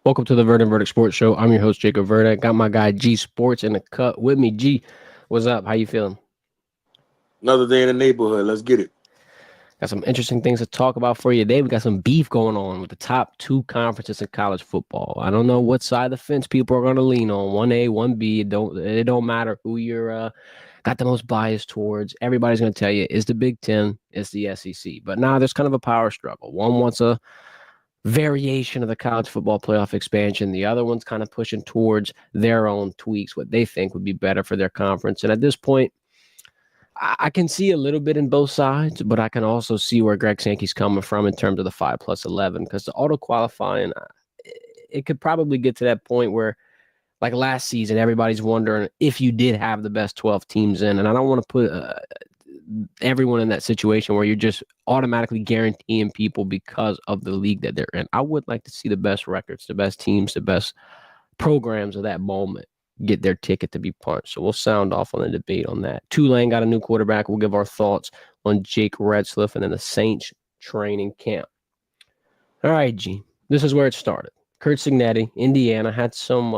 Welcome to the Verdin Verdict Sports Show. I'm your host, Jacob Verdict. Got my guy G-Sportz in the cut with me. G, what's up? How you feeling? Another day in the neighborhood. Let's get it. Got some interesting things to talk about for you today. We got some beef going on with the top two conferences in college football. I don't know what side of the fence people are going to lean on. 1A, 1B. It don't matter who you're got the most bias towards. Everybody's going to tell you it's the Big Ten, it's the SEC. But now there's kind of a power struggle. One wants a variation of the college football playoff expansion. The other one's kind of pushing towards their own tweaks, what they think would be better for their conference. And at this point, I can see a little bit in both sides, but I can also see where Greg Sankey's coming from in terms of the 5+11, because the auto qualifying, it could probably get to that point where, like last season, everybody's wondering if you did have the best 12 teams in. And I don't want to put everyone in that situation where you're just automatically guaranteeing people because of the league that they're in. I would like to see the best records, the best teams, the best programs of that moment get their ticket to be punched. So we'll sound off on the debate on that. Tulane got a new quarterback. We'll give our thoughts on Jake Redsliff and then the Saints training camp. All right, G. This is where it started. Curt Cignetti, Indiana, had some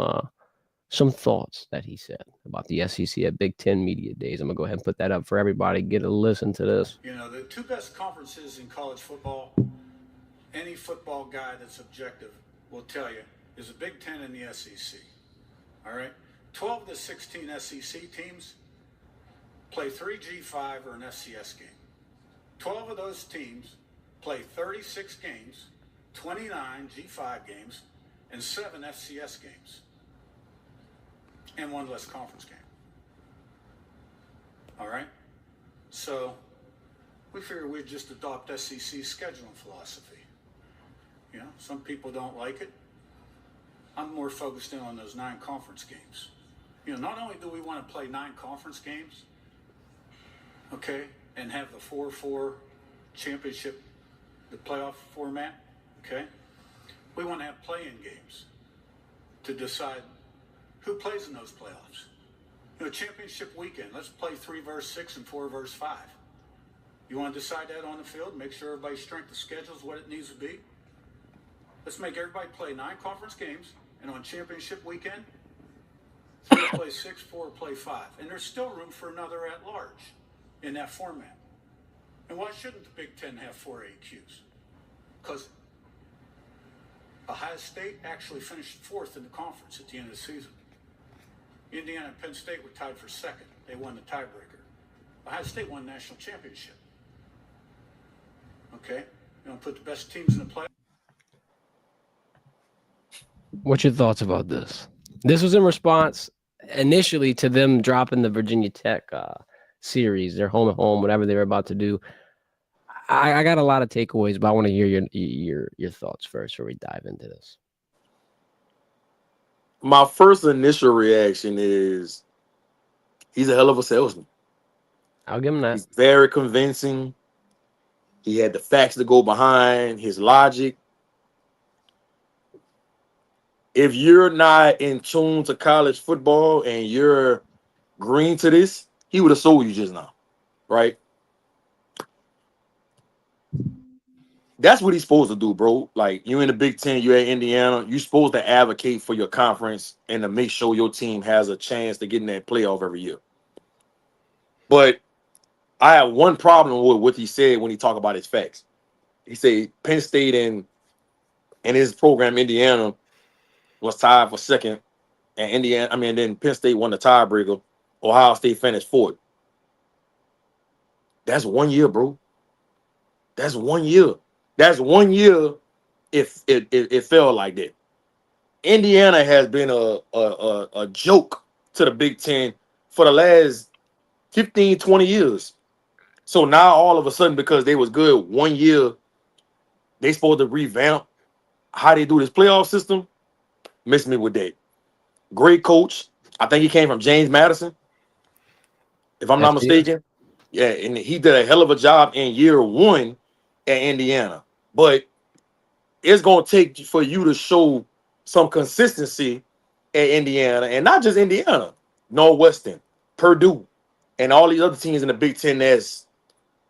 thoughts that he said about the SEC at Big Ten Media Days. I'm going to go ahead and put that up for everybody. Get a listen to this. You know, the two best conferences in college football, any football guy that's objective will tell you, is the Big Ten and the SEC. All right? 12 of the 16 SEC teams play 3 G5 or an FCS game. 12 of those teams play 36 games, 29 G5 games, and 7 FCS games. And 1 less conference game. All right? So we figure we'd just adopt SEC scheduling philosophy. You know, some people don't like it. I'm more focused in on those 9 conference games. You know, not only do we want to play 9 conference games, okay, and have the 4-4 championship, the playoff format, okay, we want to have play-in games to decide who plays in those playoffs. You know, championship weekend, let's play 3 versus 6 and 4 versus 5. You want to decide that on the field, make sure everybody's strength of schedule is what it needs to be? Let's make everybody play 9 conference games, and on championship weekend, 3 play 6, 4 play 5. And there's still room for another at-large in that format. And why shouldn't the Big Ten have 4 AQs? Because Ohio State actually finished 4th in the conference at the end of the season. Indiana and Penn State were tied for 2nd. They won the tiebreaker. Ohio State won the national championship. Okay? You want to put the best teams in the playoffs? What's your thoughts about this? This was in response initially to them dropping the Virginia Tech series, their home and home, whatever they were about to do. I got a lot of takeaways, but I want to hear your thoughts first before we dive into this. My first initial reaction is he's a hell of a salesman. I'll give him that. He's very convincing. He had the facts to go behind his logic. If you're not in tune to college football and you're green to this, he would have sold you just now, right? That's what he's supposed to do, bro. Like, you're in the Big Ten, you're at Indiana. You're supposed to advocate for your conference and to make sure your team has a chance to get in that playoff every year. But I have one problem with what he said when he talked about his facts. He said Penn State and his program, Indiana, was tied for 2nd. And then Penn State won the tiebreaker. Ohio State finished 4th. That's 1 year, bro. That's 1 year. That's 1 year if it felt like that. Indiana has been a joke to the Big Ten for the last 15, 20 years. So now all of a sudden, because they was good 1 year, they supposed to revamp how they do this playoff system. Miss me with that. Great coach. I think he came from James Madison, if I'm not mistaken. Yeah, and he did a hell of a job in year 1 at Indiana. But it's going to take for you to show some consistency at Indiana, and not just Indiana, Northwestern, Purdue, and all these other teams in the Big Ten that's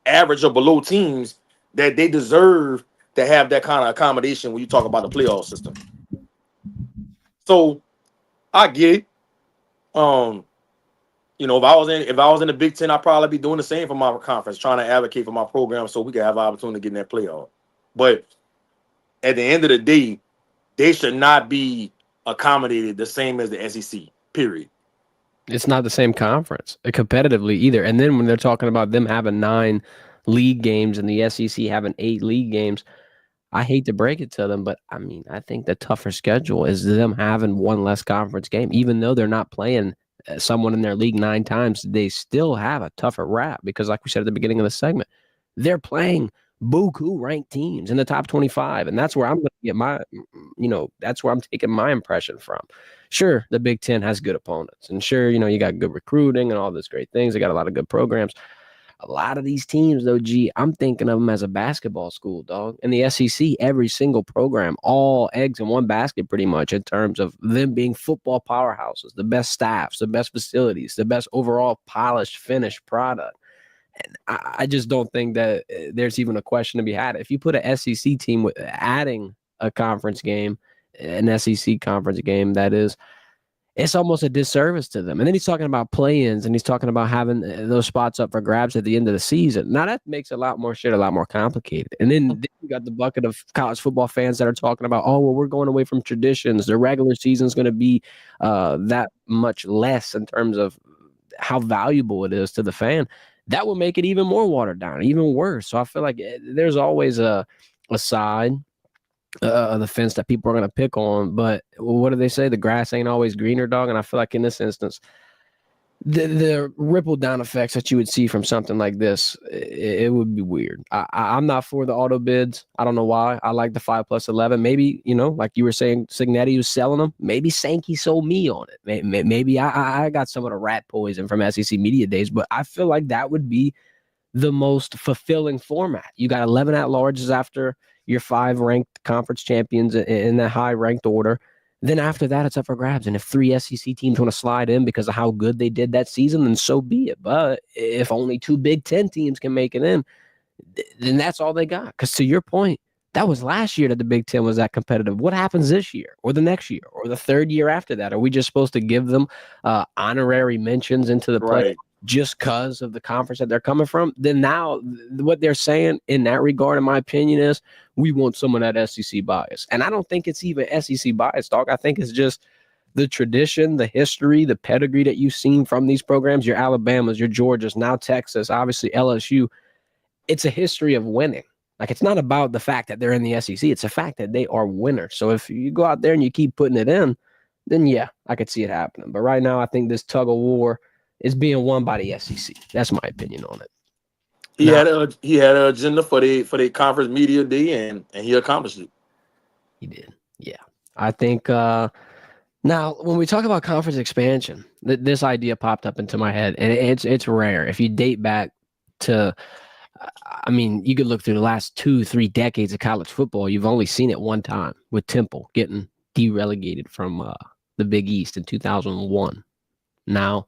average or below teams, that they deserve to have that kind of accommodation when you talk about the playoff system. So I get it. If I was in the Big Ten, I'd probably be doing the same for my conference, trying to advocate for my program so we can have an opportunity to get in that playoff. But at the end of the day, they should not be accommodated the same as the SEC. Period. It's not the same conference competitively either. And then when they're talking about them having 9 league games and the SEC having 8 league games, I hate to break it to them, but I mean, I think the tougher schedule is them having one less conference game. Even though they're not playing someone in their league 9 times, they still have a tougher rap because, like we said at the beginning of the segment, they're playing buku ranked teams in the top 25. And that's where I'm going to get my, that's where I'm taking my impression from. Sure, the Big Ten has good opponents. And sure, you got good recruiting and all these great things. They got a lot of good programs. A lot of these teams, though, I'm thinking of them as a basketball school, dog. In the SEC, every single program, all eggs in one basket pretty much in terms of them being football powerhouses, the best staffs, the best facilities, the best overall polished, finished product. And I just don't think that there's even a question to be had. If you put an SEC team with adding a conference game, an SEC conference game, that is, it's almost a disservice to them. And then he's talking about play-ins and he's talking about having those spots up for grabs at the end of the season. Now that makes a lot more complicated. And then you got the bucket of college football fans that are talking about, oh, well, we're going away from traditions. The regular season is going to be that much less in terms of how valuable it is to the fan. That will make it even more watered down, even worse. So I feel like there's always a side the fence that people are going to pick on. But what do they say? The grass ain't always greener, dog. And I feel like in this instance, the ripple down effects that you would see from something like this, it would be weird. I'm not for the auto bids. I don't know why. I like the 5+11. Maybe, like you were saying, Cignetti was selling them. Maybe Sankey sold me on it. Maybe I got some of the rat poison from SEC media days, but I feel like that would be the most fulfilling format. You got 11 at-larges after your 5 ranked conference champions in that high ranked order. Then after that, it's up for grabs. And if 3 SEC teams want to slide in because of how good they did that season, then so be it. But if only 2 Big Ten teams can make it in, then that's all they got. Because to your point, that was last year that the Big Ten was that competitive. What happens this year or the next year or the third year after that? Are we just supposed to give them honorary mentions into the play? Just because of the conference that they're coming from? Then now what they're saying in that regard, in my opinion, is we want some of that SEC bias. And I don't think it's even SEC bias, dog. I think it's just the tradition, the history, the pedigree that you've seen from these programs, your Alabamas, your Georgias, now Texas, obviously LSU. It's a history of winning. Like, it's not about the fact that they're in the SEC. It's a fact that they are winners. So if you go out there and you keep putting it in, then yeah, I could see it happening. But right now, I think this tug of war is being won by the SEC. That's my opinion on it. He had an agenda for the conference media day, and he accomplished it. He did, yeah. I think now when we talk about conference expansion, this idea popped up into my head, and it's rare. If you date back to, you could look through the last 2-3 decades of college football. You've only seen it one time with Temple getting derelegated from the Big East in 2001. Now,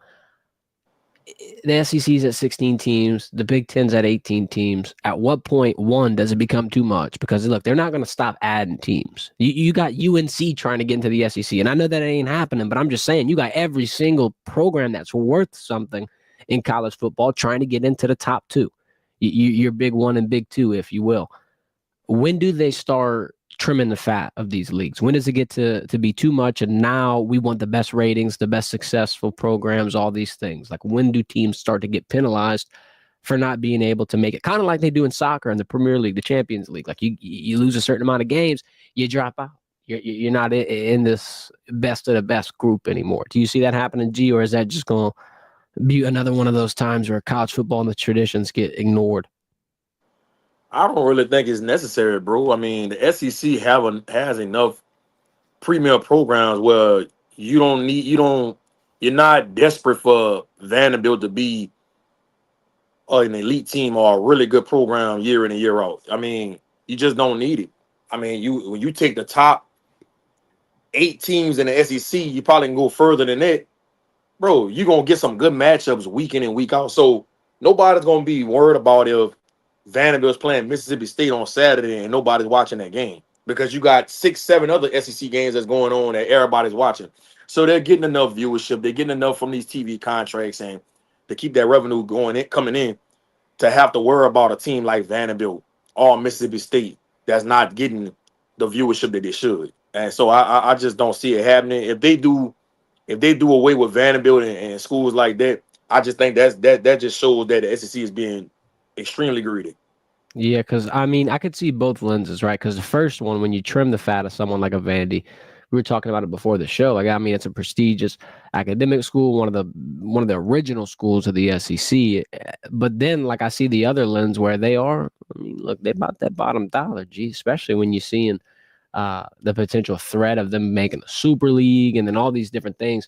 the SEC's at 16 teams, the Big Ten's at 18 teams. At what point, one, does it become too much? Because look, they're not going to stop adding teams. You got UNC trying to get into the SEC, and I know that ain't happening, but I'm just saying you got every single program that's worth something in college football trying to get into the top 2. Your Big 1 and Big 2, if you will. When do they start trimming the fat of these leagues? When does it get to be too much? And now we want the best ratings, the best successful programs, all these things. Like, when do teams start to get penalized for not being able to make it? Kind of like they do in soccer in the Premier League, the Champions League. Like, you lose a certain amount of games, you drop out. You're not in this best of the best group anymore. Do you see that happening, G, or is that just going to be another one of those times where college football and the traditions get ignored? I don't really think it's necessary, bro. I mean, the SEC has enough premier programs where you're not desperate for Vanderbilt to be an elite team or a really good program year in and year out. I mean, you just don't need it. I mean, when you take the top 8 teams in the SEC, you probably can go further than that. Bro, you're going to get some good matchups week in and week out. So nobody's going to be worried about if Vanderbilt's playing Mississippi State on Saturday and nobody's watching that game. because you got 6, 7 other SEC games that's going on that everybody's watching. So they're getting enough viewership. They're getting enough from these TV contracts and to keep that revenue coming in to have to worry about a team like Vanderbilt or Mississippi State that's not getting the viewership that they should. And so I just don't see it happening. If they do away with Vanderbilt and schools like that, I just think that just shows that the SEC is being extremely greedy. Yeah, because I mean, I could see both lenses, right? Because the first one, when you trim the fat of someone like a Vandy, we were talking about it before the show. Like, I mean, it's a prestigious academic school, one of the original schools of the SEC. But then, like, I see the other lens where they are. I mean, look, they about that bottom dollar, especially when you're seeing the potential threat of them making a Super League and then all these different things.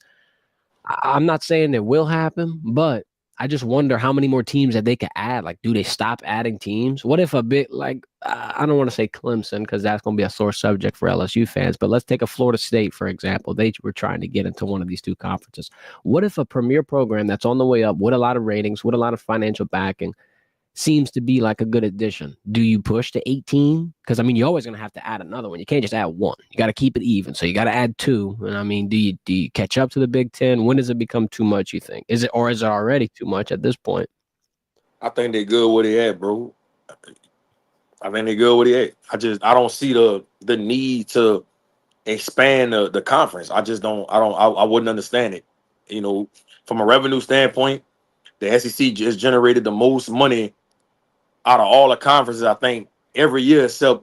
I'm not saying it will happen, but I just wonder how many more teams that they could add. Like, do they stop adding teams? What if a bit like, I don't want to say Clemson because that's going to be a sore subject for LSU fans, but let's take a Florida State, for example. They were trying to get into one of these two conferences. What if a premier program that's on the way up with a lot of ratings, with a lot of financial backing, seems to be like a good addition? Do you push to 18? Because, I mean, you're always going to have to add another one. You can't just add one. You got to keep it even. So you got to add two. And, I mean, do you catch up to the Big Ten? When does it become too much, you think? Is it already too much at this point? I think they're good where they at, bro. I think they're good where they at. I don't see the need to expand the conference. I wouldn't understand it. You know, from a revenue standpoint, the SEC just generated the most money out of all the conferences, I think, every year, except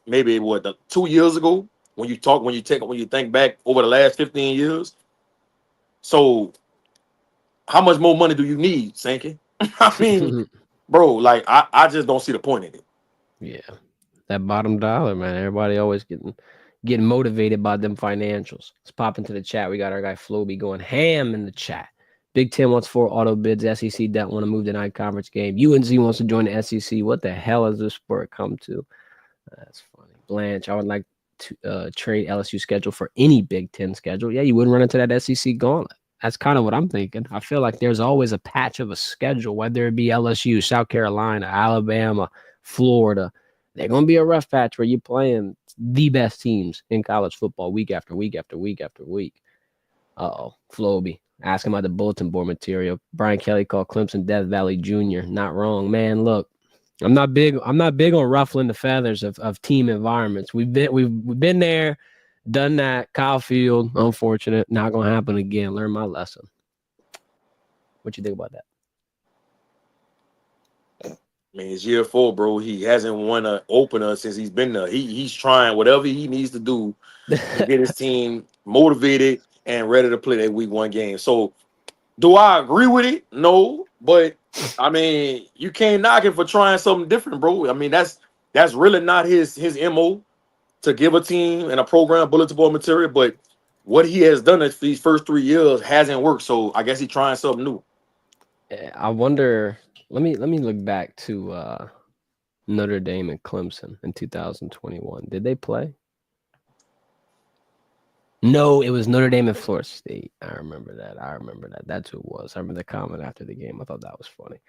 maybe 2 years ago when you think back over the last 15 years. So how much more money do you need, Sankey? I mean, bro, like I just don't see the point in it. Yeah. That bottom dollar, man. Everybody always getting motivated by them financials. Let's pop into the chat. We got our guy Floby going ham in the chat. Big Ten wants 4 auto bids. SEC don't want to move the non-conference game. UNC wants to join the SEC. What the hell has this sport come to? That's funny. Blanche, I would like to trade LSU schedule for any Big Ten schedule. Yeah, you wouldn't run into that SEC gauntlet. That's kind of what I'm thinking. I feel like there's always a patch of a schedule, whether it be LSU, South Carolina, Alabama, Florida. They're going to be a rough patch where you're playing the best teams in college football week after week after week after week. Uh-oh, Floby. Ask him about the bulletin board material. Brian Kelly called Clemson Death Valley Jr. Not wrong, man. Look, I'm not big on ruffling the feathers of team environments. We've been there, done that. Kyle Field, unfortunate, not gonna happen again. Learn my lesson. What you think about that? I mean, it's year 4, bro. He hasn't won an opener since he's been there. He's trying whatever he needs to do to get his team motivated and ready to play that week 1 game. So, do I agree with it? No, but I mean, you can't knock him for trying something different, bro. I mean, that's really not his MO to give a team and a program bulletin board material. But what he has done these first 3 years hasn't worked. So I guess he's trying something new. I wonder. Let me look back to Notre Dame and Clemson in 2021. Did they play? No, it was Notre Dame and Florida State. I remember that. That's who it was. I remember the comment after the game. I thought that was funny.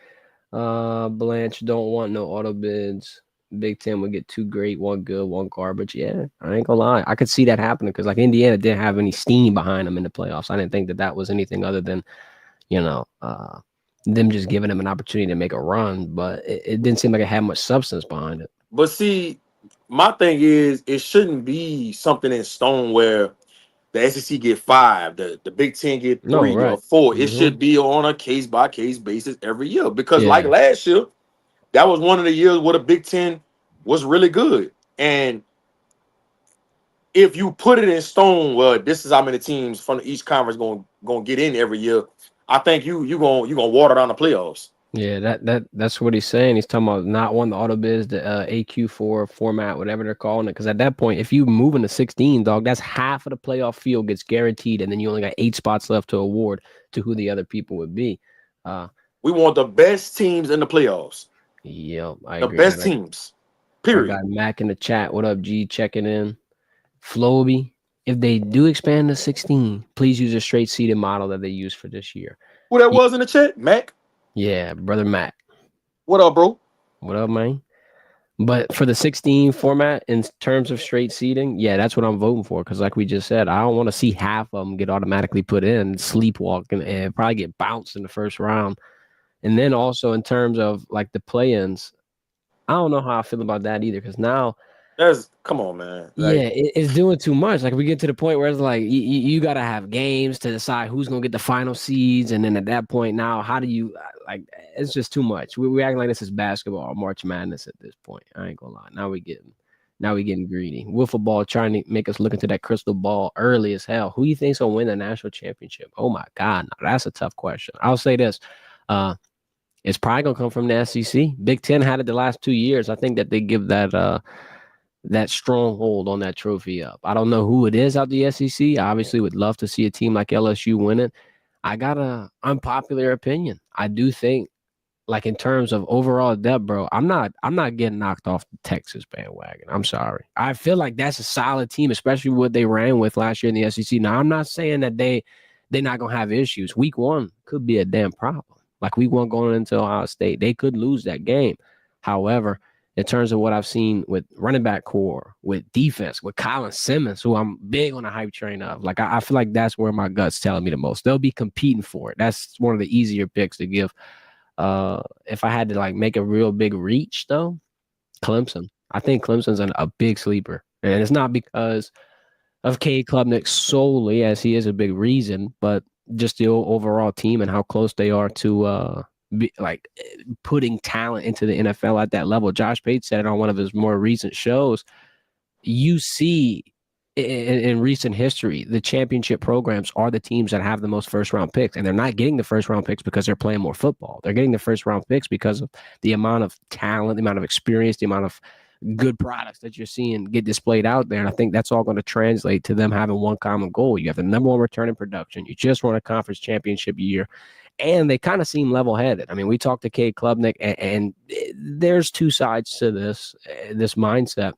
Blanche don't want no auto bids. Big Ten would get 2 great, 1 good, 1 garbage. Yeah, I ain't gonna lie. I could see that happening because like Indiana didn't have any steam behind them in the playoffs. I didn't think that was anything other than, them just giving them an opportunity to make a run. But it didn't seem like it had much substance behind it. But see, my thing is, it shouldn't be something in stone where the SEC get 5, the Big Ten get 3 or 4. It should be on a case-by-case basis every year. Because like last year, that was one of the years where the Big Ten was really good. And if you put it in stone, well, this is how many teams from each conference going to get in every year, I think you gonna water down the playoffs. Yeah, that's what he's saying. He's talking about not wanting the auto bids, the AQ4 format, whatever they're calling it. Because at that point, if you move into 16, dog, that's half of the playoff field gets guaranteed, and then you only got 8 spots left to award to who the other people would be. We want the best teams in the playoffs. Yep, I agree. The best teams. Period. Our guy Mac in the chat. What up, G? Checking in. Floby, if they do expand to 16, please use a straight seeded model that they used for this year. Who that was in the chat? Mac? Yeah, brother Mac. What up, bro? What up, man? But for the 16 format in terms of straight seeding, yeah, that's what I'm voting for. Because like we just said, I don't want to see half of them get automatically put in, sleepwalk, and probably get bounced in the first round. And then also in terms of like the play-ins, I don't know how I feel about that either. Because now, come on, man. yeah, Like, it's doing too much. Like we get to the point where it's like you got to have games to decide who's gonna get the final seeds, and then at that point, now how do you like? It's just too much. We acting like this is basketball or March Madness at this point. I ain't gonna lie. Now we getting greedy. Wiffle ball trying to make us look into that crystal ball early as hell. Who you think's gonna win the national championship? Oh my God, now that's a tough question. I'll say this. It's probably gonna come from the SEC. Big Ten had it the last 2 years. I think that they give that stronghold on that trophy up. I don't know who it is out the SEC. I obviously would love to see a team like LSU win it. I got a unpopular opinion. I do think, like in terms of overall depth, bro, I'm not getting knocked off the Texas bandwagon. I'm sorry. I feel like that's a solid team, especially what they ran with last year in the SEC. Now, I'm not saying that they're not gonna have issues. Week 1 could be a damn problem. Like week 1 going into Ohio State, they could lose that game. However, in terms of what I've seen with running back core, with defense, with Colin Simmons, who I'm big on the hype train of. Like I feel like that's where my gut's telling me the most. They'll be competing for it. That's one of the easier picks to give. If I had to like make a real big reach though, Clemson. I think Clemson's a big sleeper. And it's not because of Cade Klubnik solely, as he is a big reason, but just the overall team and how close they are to putting talent into the NFL at that level. Josh Pate said it on one of his more recent shows. You see in recent history, the championship programs are the teams that have the most first round picks, and they're not getting the first round picks because they're playing more football. They're getting the first round picks because of the amount of talent, the amount of experience, the amount of good products that you're seeing get displayed out there. And I think that's all going to translate to them having one common goal. You have the number one return in production. You just won a conference championship year. And they kind of seem level-headed. I mean, we talked to Cade Klubnik, and there's two sides to this mindset.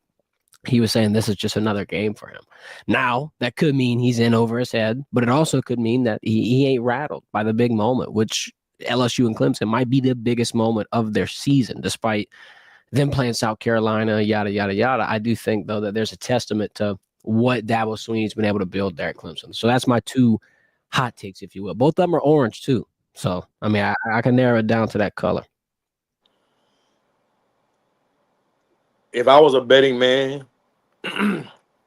He was saying this is just another game for him. Now, that could mean he's in over his head, but it also could mean that he ain't rattled by the big moment, which LSU and Clemson might be the biggest moment of their season, despite them playing South Carolina, yada, yada, yada. I do think, though, that there's a testament to what Dabo Swinney's been able to build there at Clemson. So that's my two hot takes, if you will. Both of them are orange, too. So, I mean, I can narrow it down to that color. if I was a betting man,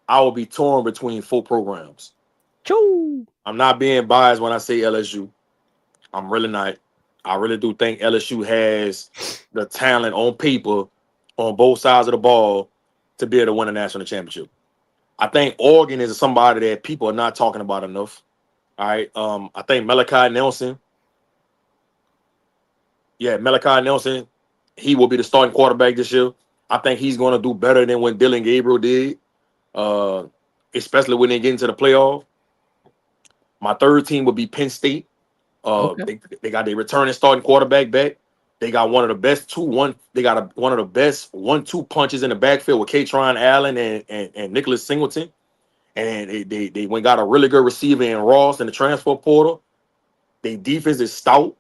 I would be torn between 4 programs. Choo! I'm not being biased when I say LSU. I'm really not. I really do think LSU has the talent on paper on both sides of the ball to be able to win a national championship. I think Oregon is somebody that people are not talking about enough. All right. I think Malachi Nelson. Yeah, Malachi Nelson, he will be the starting quarterback this year. I think he's going to do better than when Dylan Gabriel did, especially when they get into the playoff. My third team would be Penn State. Okay. They got their returning starting quarterback back. They got one of the best one of the best 1-2 punches in the backfield with Katron Allen and Nicholas Singleton. And they went got a really good receiver in Ross in the transfer portal. Their defense is stout.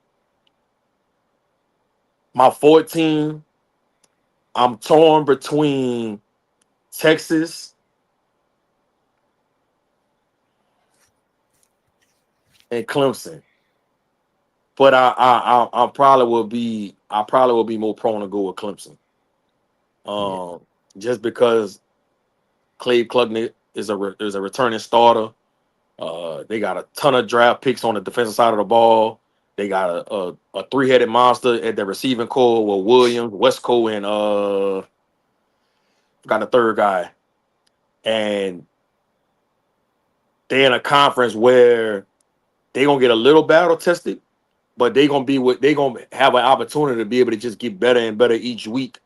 My 14, I'm torn between Texas and Clemson, but I probably will be more prone to go with Clemson, just because Clay Klubnik is a returning starter. They got a ton of draft picks on the defensive side of the ball. They got a 3-headed monster at the receiving core with Williams, Westco, and got a third guy. And they're in a conference where they're gonna get a little battle tested, but they're gonna have an opportunity to be able to just get better and better each week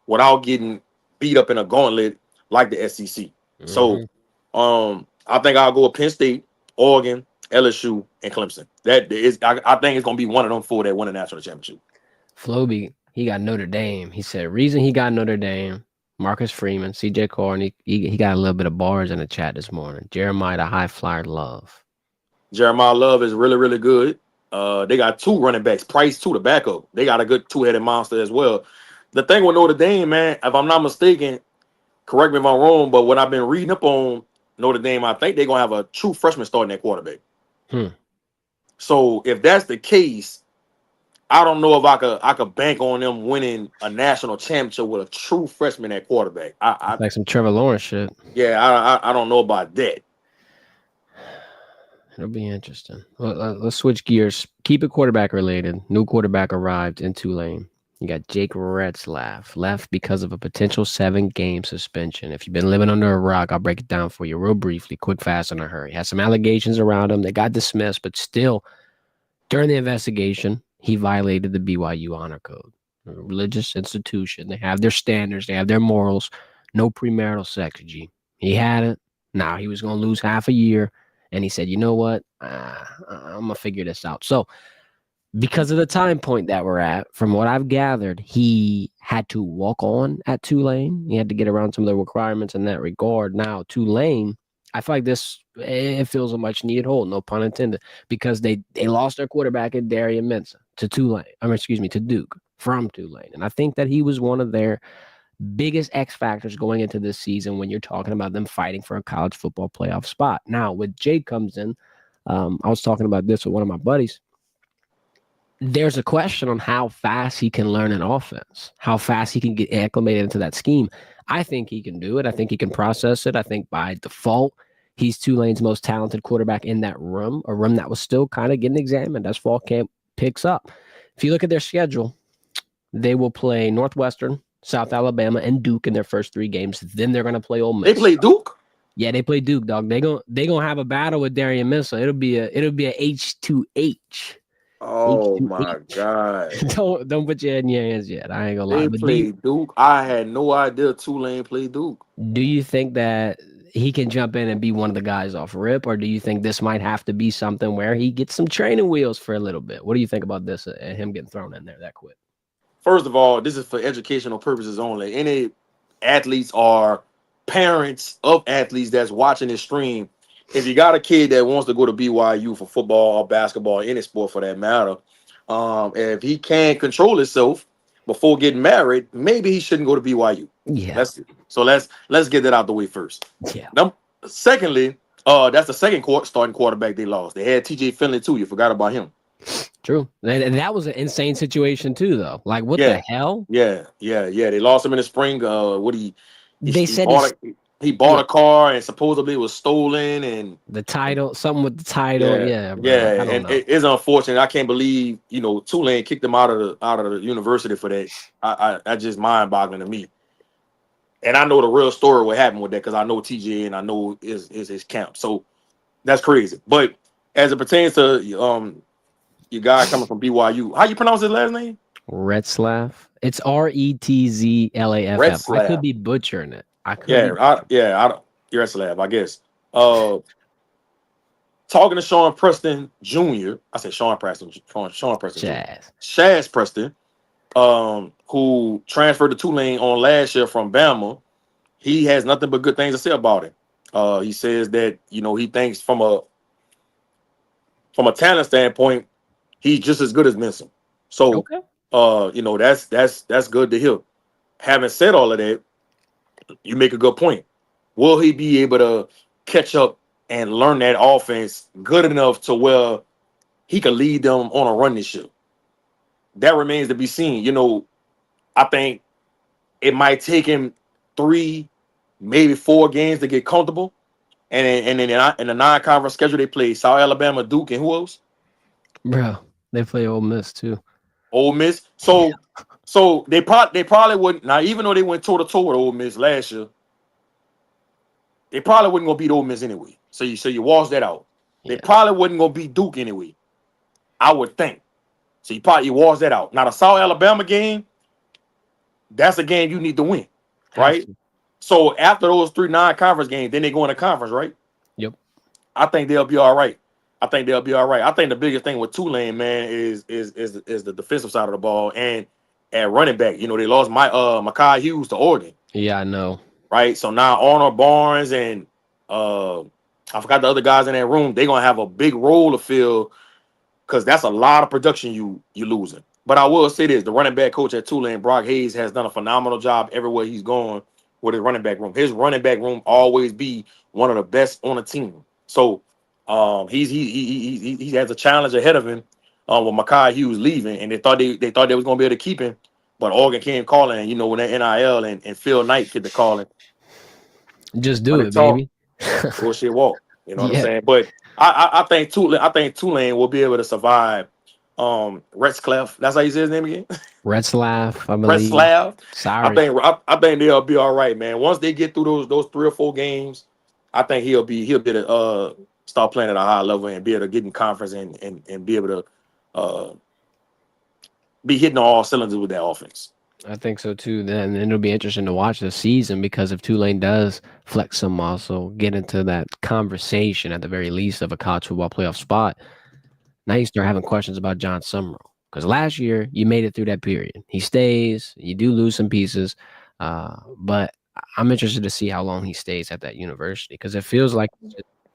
without getting beat up in a gauntlet like the SEC. Mm-hmm. So I think I'll go with Penn State, Oregon, LSU, and Clemson. I think it's gonna be one of them 4 that win a national championship. Floby, he got Notre Dame. He said reason he got Notre Dame. Marcus Freeman, CJ Corn, he got a little bit of bars in the chat this morning. Jeremiah, the high flyer love. Jeremiah Love is really, really good. They got 2 running backs. Price, too, the backup. They got a good 2-headed monster as well. the thing with Notre Dame, man, if I'm not mistaken, correct me if I'm wrong, but what I've been reading up on Notre Dame, I think they're gonna have a true freshman starting at quarterback. So if that's the case, I don't know if I could bank on them winning a national championship with a true freshman at quarterback. Like some Trevor Lawrence shit. Yeah, I don't know about that. It'll be interesting. Let's switch gears. Keep it quarterback related. New quarterback arrived in Tulane. You got Jake Retzlaff left because of a potential 7-game suspension. If you've been living under a rock, I'll break it down for you real briefly, quick, fast, in a hurry. Had some allegations around him. They got dismissed, but still, during the investigation, he violated the BYU honor code. A religious institution. They have their standards. They have their morals. No premarital sex, G. He had it. Now he was going to lose half a year. And he said, you know what? I'm going to figure this out. So because of the time point that we're at, from what I've gathered, he had to walk on at Tulane. He had to get around some of the requirements in that regard. Now, Tulane, I feel like it feels a much needed hole, no pun intended, because they lost their quarterback in Darian Mensah to Duke from Tulane. And I think that he was one of their biggest X factors going into this season when you're talking about them fighting for a college football playoff spot. Now, with Jake comes in, I was talking about this with one of my buddies. There's a question on how fast he can learn an offense, how fast he can get acclimated into that scheme. I think he can do it. I think he can process it. I think by default, he's Tulane's most talented quarterback in that room, a room that was still kind of getting examined as fall camp picks up. If you look at their schedule, they will play Northwestern, South Alabama, and Duke in their first 3 games. Then they're going to play Ole Miss. They play Duke? Yeah, they play Duke, dog. They gonna have a battle with Darian Mensah. It'll be a H2H. Oh H2H. my God. Don't put your head in your hands yet. I ain't gonna lie. They But play Duke. I had no idea Tulane played Duke. do you think that he can jump in and be one of the guys off rip, or do you think this might have to be something where he gets some training wheels for a little bit? What do you think about this and him getting thrown in there that quick? First of all, this is for educational purposes only. Any athletes or parents of athletes that's watching this stream, if you got a kid that wants to go to BYU for football or basketball, any sport for that matter, if he can't control himself before getting married, maybe he shouldn't go to BYU. Yeah. Let's get that out the way first. Yeah. Secondly, that's the second starting quarterback they lost. They had TJ Finley too. You forgot about him. True. And that was an insane situation too, though. Like, what the hell? Yeah. They lost him in the spring. He bought a car and supposedly it was stolen, and the title, something with the title. Yeah. And it's unfortunate. I can't believe Tulane kicked him out of the university for that. I just mind boggling to me. And I know the real story what happened with that because I know TJ and I know is his camp. So that's crazy. But as it pertains to your guy coming from BYU, how you pronounce his last name? Retzlaff. It's Retzlaff. I could be butchering it. Retzlaff, I guess. Talking to Sean Preston Jr. I said Sean Preston. Shaz Preston, who transferred to Tulane on last year from Bama. He has nothing but good things to say about it. He says that he thinks from a talent standpoint, he's just as good as Mensah. So, that's good to hear. Having said all of that, you make a good point. Will he be able to catch up and learn that offense good enough to where he can lead them on a run this year? That remains to be seen. I think it might take him 3, maybe 4 games to get comfortable. And then in the non-conference schedule, they play South Alabama, Duke, and who else? Bro, they play Ole Miss too. Ole Miss. So they probably wouldn't. Now, even though they went toe-to-toe with Ole Miss last year, they probably wasn't gonna beat Ole Miss anyway. So you wash that out. They probably wasn't gonna beat Duke anyway, I would think. So you wash that out. Now the South Alabama game, that's a game you need to win, right? So after those 3 non-conference games, then they go into conference, right? Yep. I think they'll be all right. I think the biggest thing with Tulane, man, is the defensive side of the ball and at running back. They lost Mekhi Hughes to Oregon. Yeah, I know. Right. So now Arnold Barnes and I forgot the other guys in that room. They're gonna have a big role to fill because that's a lot of production you losing. But I will say this: the running back coach at Tulane, Brock Hayes, has done a phenomenal job everywhere he's gone with his running back room. His running back room always be one of the best on the team. So he has a challenge ahead of him with Mekhi Hughes leaving, and they thought they was gonna be able to keep him, but Oregon came calling. You know, when that NIL and Phil Knight get the calling, Just do money it, talk, baby. bullshit walk. You know what I'm Yeah. saying? But I think Tulane will be able to survive. Retzlaff, that's how you say his name again. Retzlaff, I believe. Retzlaff. Sorry. I think they'll be all right, man. Once they get through those 3 or 4 games, I think he'll be able to start playing at a high level and be able to get in conference and be able to be hitting on all cylinders with that offense. I think so too. Then it'll be interesting to watch this season because if Tulane does flex some muscle, get into that conversation at the very least of a college football playoff spot, now you start having questions about John Summerall. Because last year you made it through that period. He stays. You do lose some pieces, but I'm interested to see how long he stays at that university because it feels like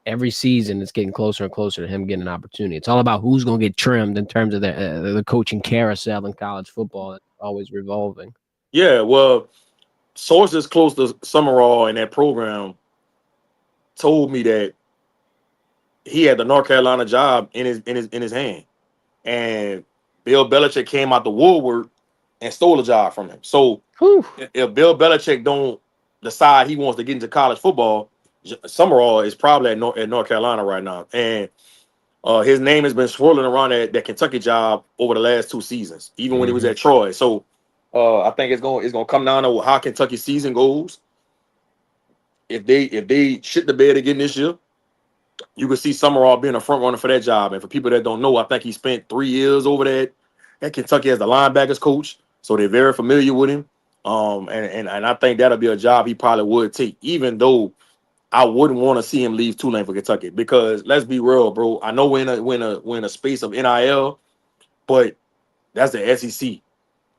every season it's getting closer and closer to him getting an opportunity. It's all about who's going to get trimmed in terms of the coaching carousel in college football. It's always revolving. Yeah, well, sources close to Summerall in that program told me that he had the North Carolina job in his hand, and Bill Belichick came out the woodwork and stole a job from him. So Whew. if Bill Belichick don't decide he wants to get into college football, Summerall is probably at North Carolina right now, and his name has been swirling around that Kentucky job over the last 2 seasons, even when he was at Troy. So I think it's gonna come down to how Kentucky's season goes. If they shit the bed again this year, you can see Summerall being a front runner for that job. And for people that don't know, I think he spent 3 years over there at Kentucky as the linebackers coach, so they're very familiar with him. And I think that'll be a job he probably would take, even though I wouldn't want to see him leave Tulane for Kentucky because let's be real, bro. I know we're in a space of NIL, but that's the SEC,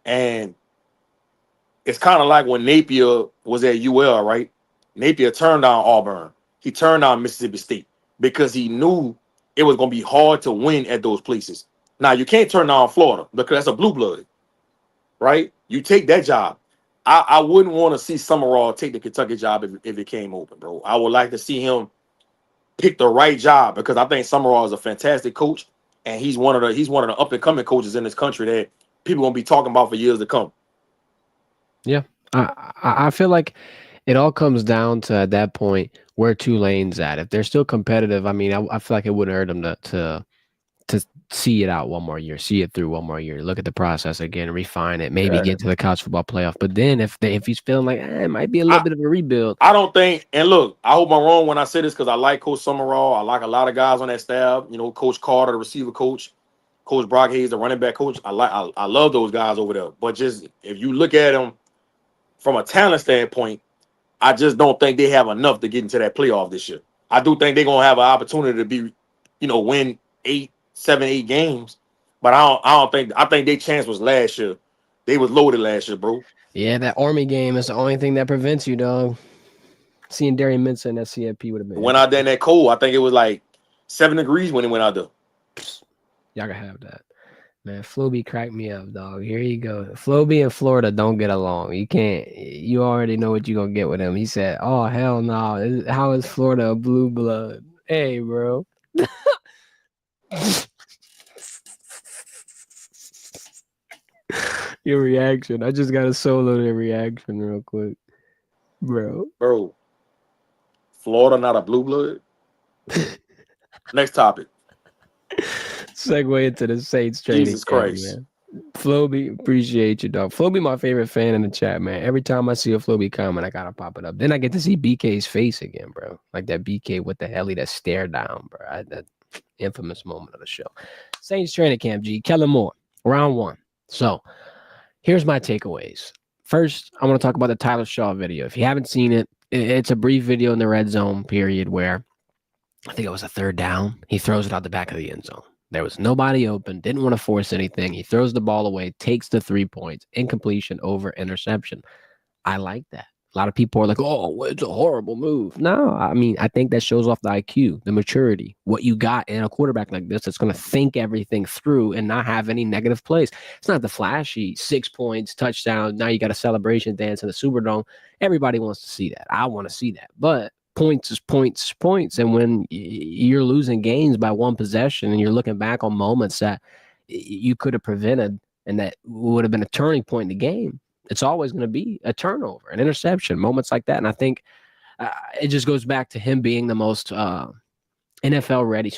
and it's kind of like when Napier was at UL, right? Napier turned down Auburn. He turned down Mississippi State because he knew it was going to be hard to win at those places. Now, you can't turn down Florida because that's a blue blood, right? You take that job. I wouldn't want to see Summerall take the Kentucky job if it came open, bro. I would like to see him pick the right job because I think Summerall is a fantastic coach, and he's one of the up and coming coaches in this country that people gonna be talking about for years to come. Yeah, I feel like it all comes down to at that point where Tulane's at. If they're still competitive, I mean, I feel like it wouldn't hurt them to see it out one more year, see it through one more year, look at the process again, refine it, maybe get to the college football playoff. But then if he's feeling like it might be a little bit of a rebuild, I don't think. And look, I hope I'm wrong when I say this because I like Coach Summerall. I like a lot of guys on that staff. You know, Coach Carter, the receiver coach, Coach Brock Hayes, the running back coach. I love those guys over there. But just if you look at them from a talent standpoint, I just don't think they have enough to get into that playoff this year. I do think they're gonna have an opportunity to be, win 7, 8 games. But I think their chance was last year. They was loaded last year, bro. Yeah, that Army game is the only thing that prevents you, dog. Seeing Darian Minson in that CFP would have been. Went out there in that cold. I think it was like 7 degrees when he went out there. Y'all gotta have that. Man, Floby cracked me up, dog. Here you go. Floby and Florida don't get along. You already know what you're gonna get with him. He said, oh, hell no. How is Florida a blue blood? Hey, bro. Your reaction. I just got to solo the reaction real quick. Bro. Florida not a blue blood? Next topic. Segue into the Saints training. Jesus Christ. Man. Floby, appreciate you, dog. Floby, my favorite fan in the chat, man. Every time I see a Floby comment, I gotta pop it up. Then I get to see BK's face again, bro. Like that BK with the heli that stare down, bro. That infamous moment of the show. Saints training camp, G. Kellen Moore, round 1. So here's my takeaways. First, I want to talk about the Tyler Shaw video. If you haven't seen it, it's a brief video in the red zone period where I think it was a 3rd down. He throws it out the back of the end zone. There was nobody open, didn't want to force anything. He throws the ball away, takes the 3 points, incompletion over interception. I like that. A lot of people are like, oh, it's a horrible move. No, I mean, I think that shows off the IQ, the maturity, what you got in a quarterback like this that's going to think everything through and not have any negative plays. It's not the flashy 6 points, touchdown. Now you got a celebration dance in the Superdome. Everybody wants to see that. I want to see that. But points is points, points. And when you're losing games by one possession and you're looking back on moments that you could have prevented and that would have been a turning point in the game, it's always going to be a turnover, an interception, moments like that. And I think it just goes back to him being the most NFL ready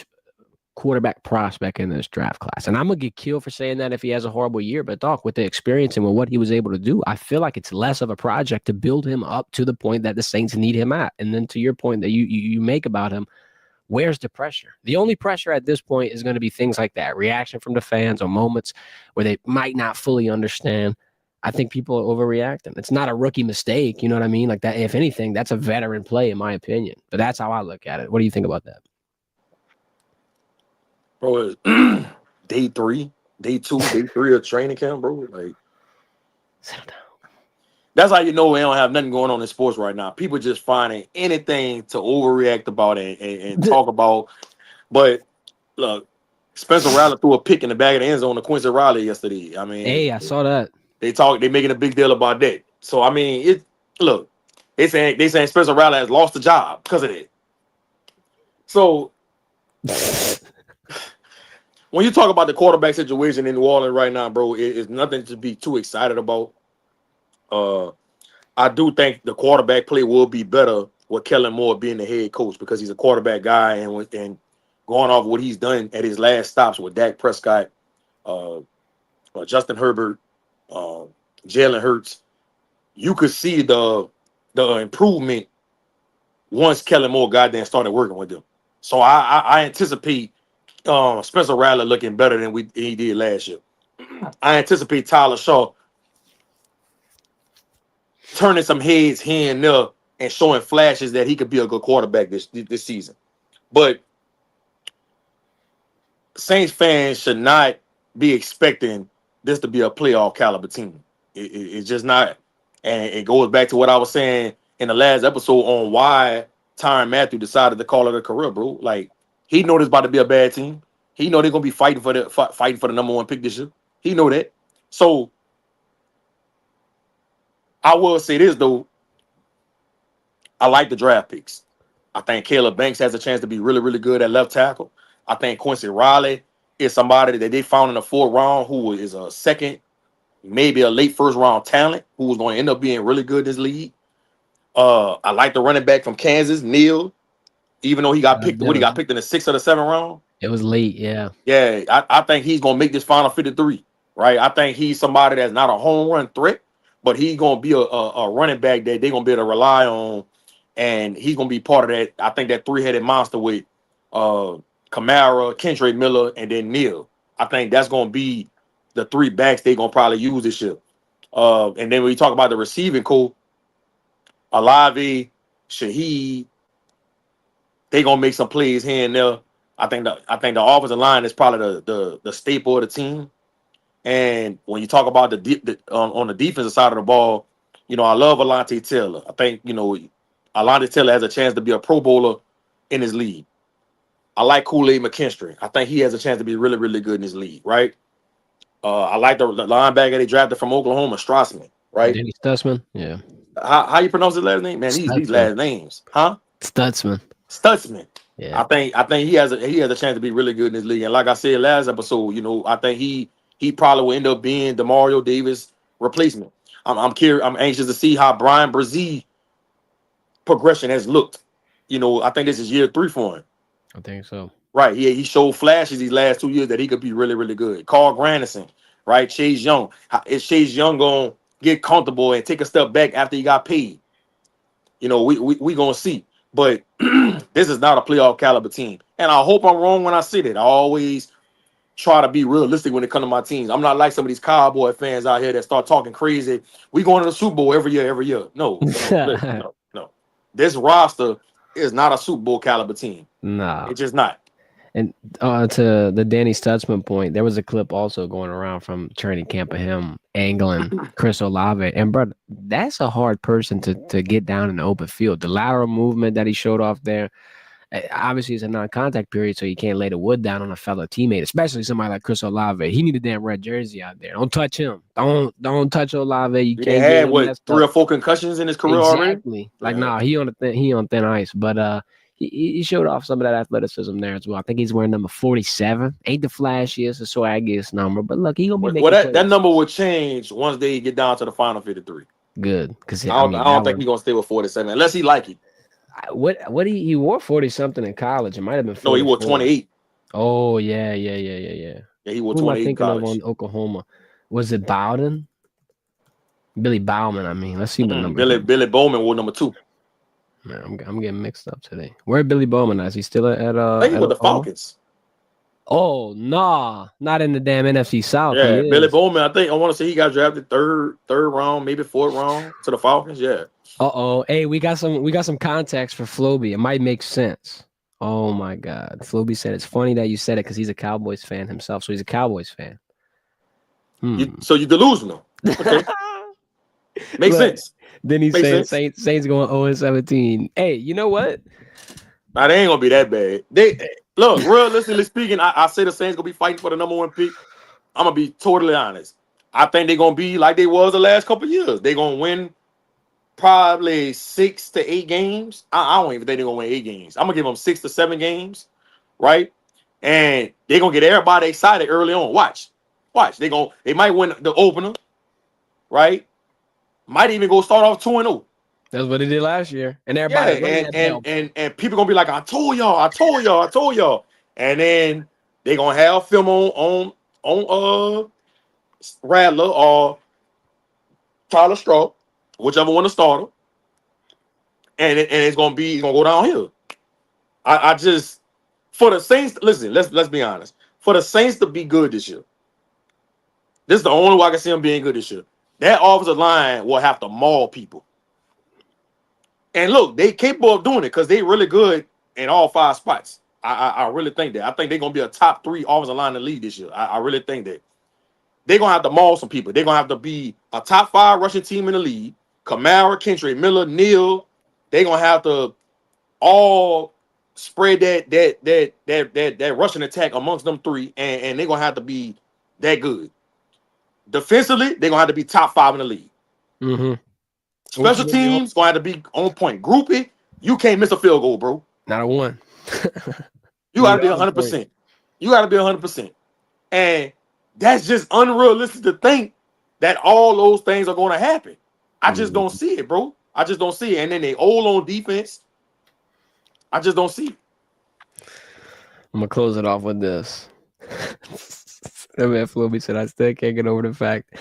quarterback prospect in this draft class. And I'm going to get killed for saying that if he has a horrible year. But, Doc, with the experience and with what he was able to do, I feel like it's less of a project to build him up to the point that the Saints need him at. And then to your point that you make about him, where's the pressure? The only pressure at this point is going to be things like that, reaction from the fans or moments where they might not fully understand. I think people are overreacting. It's not a rookie mistake. You know what I mean? Like that, if anything, that's a veteran play, in my opinion. But that's how I look at it. What do you think about that? Bro, day 3, day 2, day 3 of training camp, bro. Like, Settle down. that's how you know we don't have nothing going on in sports right now. People just finding anything to overreact about and talk about. But look, Spencer Rattler threw a pick in the back of the end zone to Quincy Riley yesterday. I mean, Hey, I saw that. they making a big deal about that. So I mean, they saying Spencer Rattler has lost the job because of that. So when you talk about the quarterback situation in New Orleans right now, bro, it's nothing to be too excited about. I do think the quarterback play will be better with Kellen Moore being the head coach because he's a quarterback guy and going off what he's done at his last stops with Dak Prescott, Justin Herbert, Jalen Hurts. You could see the improvement once Kellen Moore got there and started working with them. So I anticipate Spencer Rattler looking better than he did last year. I anticipate Tyler Shaw turning some heads here and there and showing flashes that he could be a good quarterback this season. But Saints fans should not be expecting this to be a playoff caliber team. It's just not. And it goes back to what I was saying in the last episode on why Tyrann Mathieu decided to call it a career, bro. Like, he know this about to be a bad team. He know they're gonna be fighting for the number 1 pick this year. He know that. So I will say this though. I like the draft picks. I think Caleb Banks has a chance to be really, really good at left tackle. I think Quincy Riley is somebody that they found in the 4th round who is a second, maybe a late 1st round talent who was going to end up being really good in this league. I like the running back from Kansas, Neal, even though he got picked in the 6th or the 7th round. It was late, yeah. Yeah, I think he's going to make this final 53, right? I think he's somebody that's not a home run threat, but he's going to be a running back that they're going to be able to rely on, and he's going to be part of that. I think that 3-headed monster with Kamara, Kentrell Miller, and then Neal. I think that's going to be the 3 backs they're going to probably use this year. And then when you talk about the receiving core, Olave, Shaheed, they're going to make some plays here and there. I think the offensive line is probably the staple of the team. And when you talk about on the defensive side of the ball, you know, I love Alontae Taylor. I think, you know, Alontae Taylor has a chance to be a Pro Bowler in his league. I like Kool-Aid McKinstry. I think he has a chance to be really, really good in his league, right? I like the linebacker they drafted from Oklahoma, Strassman, right? Danny Stutzman, yeah. How you pronounce his last name? Man, these last names, huh? Stutzman. Yeah. I think he has a chance to be really good in this league. And like I said last episode, you know, I think he probably will end up being DeMario Davis' replacement. I'm curious. I'm anxious to see how Brian Brzee progression has looked. You know, I think this is year 3 for him. I think so. Right. He showed flashes these last 2 years that he could be really, really good. Carl Granderson, right? Chase Young. Is Chase Young going to get comfortable and take a step back after he got paid? You know, we going to see. But this is not a playoff caliber team. And I hope I'm wrong when I say that. I always try to be realistic when it comes to my teams. I'm not like some of these Cowboy fans out here that start talking crazy. We going to the Super Bowl every year. No. This roster is not a Super Bowl caliber team. No. It's just not. And to the Danny Stutzman point, there was a clip also going around from training camp of him angling Chris Olave. And, bro, that's a hard person to get down in the open field. The lateral movement that he showed off there, obviously it's a non-contact period, so you can't lay the wood down on a fellow teammate, especially somebody like Chris Olave. He need a damn red jersey out there. Don't touch him. Don't touch Olave. You He can't had get him what, messed 3 up. or 4 concussions in his career already. Exactly. Like, Yeah. nah, he on thin ice. But he showed off some of that athleticism there as well. I think he's wearing number 47. Ain't the flashiest or swaggiest number, but look, he gonna be making Well, that plays. number will change once they get down to the final 53. Good, because I don't think he's gonna stay with 47 unless he like it. What he wore 40 something in college. It might have been 44. No, he wore 28. Oh yeah. Yeah, he wore Who am I 28 in thinking of college. on Oklahoma? Was it Bowden? Billy Bowman. I mean, let's see what number. Billy Bowman wore number 2. Man, I'm getting mixed up today. Where Billy Bowman at? Is he still at I think he with the Falcons. Oh, nah, not in the damn NFC South. Yeah, Billy Bowman. I want to say he got drafted third round, maybe 4th round to the Falcons. Yeah. Hey, we got some context for Floby. It might make sense. Oh my God, Floby said it's funny that you said it because he's a Cowboys fan himself, so he's a Cowboys fan. So you delusional. Okay. Makes sense. Then he's saying Saints going 0-17. Hey, you know what? Nah, they ain't gonna be that bad. Look, realistically speaking, I say the Saints gonna be fighting for the number 1 pick. I'm gonna be totally honest. I think they're gonna be like they was the last couple of years. They're gonna win probably 6 to 8 games. I don't even think they're gonna win 8 games. I'm gonna give them 6 to 7 games, right? And they're gonna get everybody excited early on. Watch. They might win the opener, right? Might even go start off 2-0. That's what they did last year. And everybody and people gonna be like, I told y'all. And then they gonna have film on Rattler or Tyler Straw, whichever one to start him. And it's gonna go downhill. I just, for the Saints, listen, let's be honest. For the Saints to be good this year, this is the only way I can see them being good this year. That offensive line will have to maul people. And look, they capable of doing it because they really good in all 5 spots. I really think that. I think they're going to be a top 3 offensive line in the league this year. I really think that. They're going to have to maul some people. They're going to have to be a top 5 rushing team in the league. Kamara, Kentrell Miller, Neal. They're going to have to all spread that rushing attack amongst them 3. And they're going to have to be that good. Defensively, they're going to have to be top 5 in the league. Mm-hmm. Special teams going to have to be on point. Groupie, you can't miss a field goal, bro. Not a one. You got to be 100%. You got to be 100%. And that's just unrealistic to think that all those things are going to happen. I just don't see it, bro. I just don't see it. And then they old on defense. I just don't see it. I'm going to close it off with this. That man Floby said, I still can't get over the fact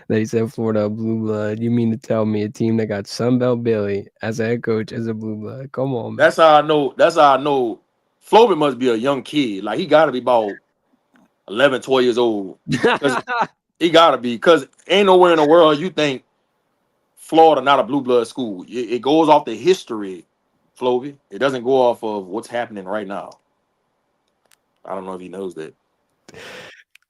that he said Florida blue blood. You mean to tell me a team that got Sunbelt Billy as a head coach is a blue blood? Come on, man. That's how I know. Floby must be a young kid. Like, he got to be about 11, 12 years old. He got to be, because ain't nowhere in the world you think Florida not a blue blood school. It goes off the history, Floby. It doesn't go off of what's happening right now. I don't know if he knows that.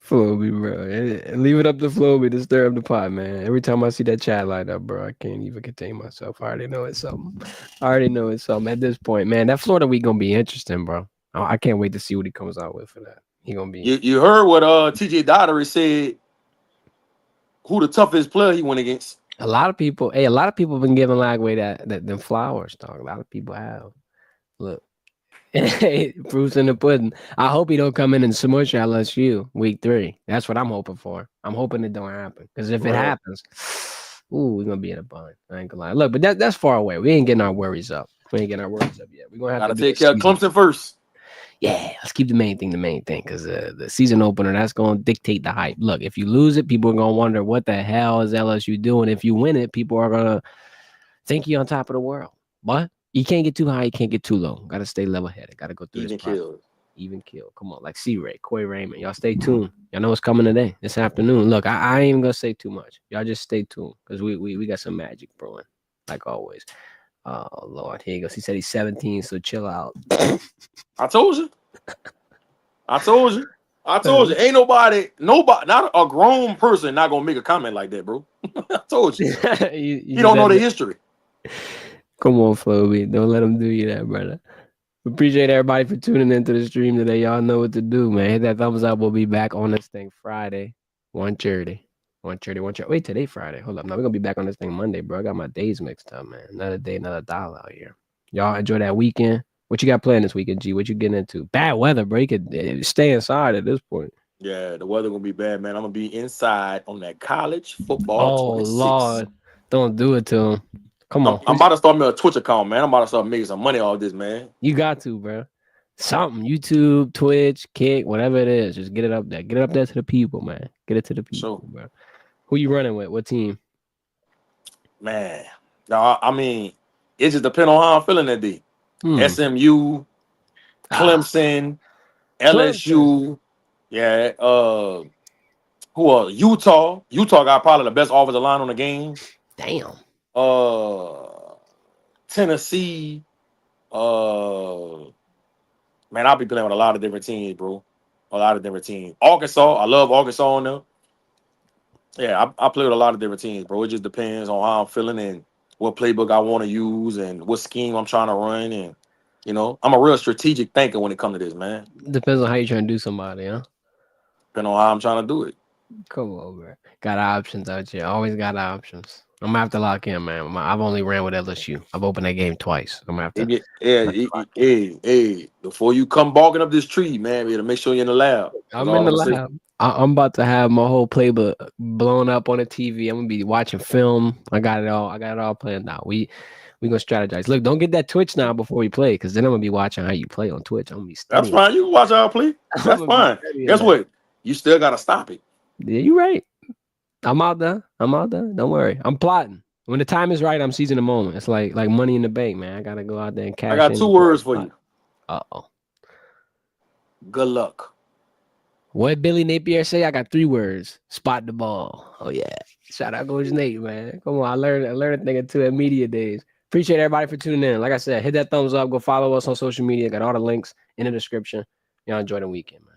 Floby, bro. Leave it up to Floby to stir up the pot, man. Every time I see that chat light up, bro, I can't even contain myself. I already know it's something. At this point, man. That Florida week gonna be interesting, bro. I can't wait to see what he comes out with for that. He gonna be. You heard what TJ Dottery said? Who the toughest player he went against? A lot of people have been giving Lagway that them flowers, dog. A lot of people have. Look. Proof's in the pudding. I hope he don't come in and smush LSU week 3. That's what I'm hoping for. I'm hoping it don't happen. Because if it happens, we're gonna be in a bind. I ain't gonna lie. Look, but that's far away. We ain't getting our worries up. We ain't getting our worries up yet. We're gonna have to take care of Clemson first. Yeah, let's keep the main thing. Because the season opener, that's gonna dictate the hype. Look, if you lose it, people are gonna wonder what the hell is LSU doing. If you win it, people are gonna think you're on top of the world. But you can't get too high, you can't get too low. Got to stay level-headed. Got to go through this process. Even kill. Come on, like C-Ray, Coy Raymond. Y'all stay tuned. Y'all know what's coming today, this afternoon. Look, I ain't even going to say too much. Y'all just stay tuned because we got some magic brewing, like always. Oh, Lord. Here he goes. He said he's 17, so chill out. I told you. I told you. Ain't nobody, not a grown person not gonna make a comment like that, bro. I told you. you You just don't know had the to, history. come on, Floby. Don't let them do you that, brother. Appreciate everybody for tuning into the stream today. Y'all know what to do, man. Hit that thumbs up. We'll be back on this thing Friday, 1:30. 1:30. Wait, today Friday. Hold up. No, we're gonna be back on this thing Monday, bro. I got my days mixed up, man. Another day, another dollar out here. Y'all enjoy that weekend. What you got planned this weekend, G? What you getting into? Bad weather, bro. You could stay inside at this point. Yeah, the weather gonna be bad, man. I'm gonna be inside on that college football Oh 26. Lord, don't do it to him. Come I'm, on, I'm about to start me a Twitch account, man. I'm about to start making some money off this, man. you got to, bro. Something, YouTube, Twitch, Kick, whatever it is, just get it up there. Get it up there to the people, man. Get it to the people, So, bro. Who you running with? What team? man, no, I mean, it just depends on how I'm feeling that day. Hmm. SMU, Clemson, Clemson. LSU, yeah, who else? Utah. Utah got probably the best offensive line on the game. Damn. Tennessee. Man, I'll be playing with a lot of different teams, bro. A lot of different teams. Arkansas, I love Arkansas on them. Yeah, I play with a lot of different teams, bro. It just depends on how I'm feeling and what playbook I want to use and what scheme I'm trying to run. And I'm a real strategic thinker when it comes to this, man. Depends on how you trying to do somebody, huh? Depending on how I'm trying to do it. Come on, bro. Got options out here. Always got options. I'm gonna have to lock in, man. I've only ran with LSU. I've opened that game twice. I'm gonna have to. Hey, before you come barking up this tree, man, you gotta make sure you're in the lab. That's I'm all in I'm the gonna say. lab. I'm about to have my whole playbook blown up on the TV. I'm gonna be watching film. I got it all planned out. We gonna strategize. Look, don't get that Twitch now before we play, because then I'm gonna be watching how you play on Twitch. I'm gonna be That's studying. fine. You can watch our play. I'm That's gonna be fine. studying Guess that. what? You still gotta stop it. Yeah, you're right. I'm out there. Don't worry. I'm plotting. When the time is right, I'm seizing the moment. It's like money in the bank, man. I gotta go out there and I cash got in. two words for you. Uh-oh. Good luck. What Billy Napier say? I got 3 words. Spot the ball. Oh yeah. Shout out Coach Nate, man. Come on. I learned a thing or two at media days. Appreciate everybody for tuning in. Like I said, hit that thumbs up. Go follow us on social media. Got all the links in the description. Y'all enjoy the weekend, man.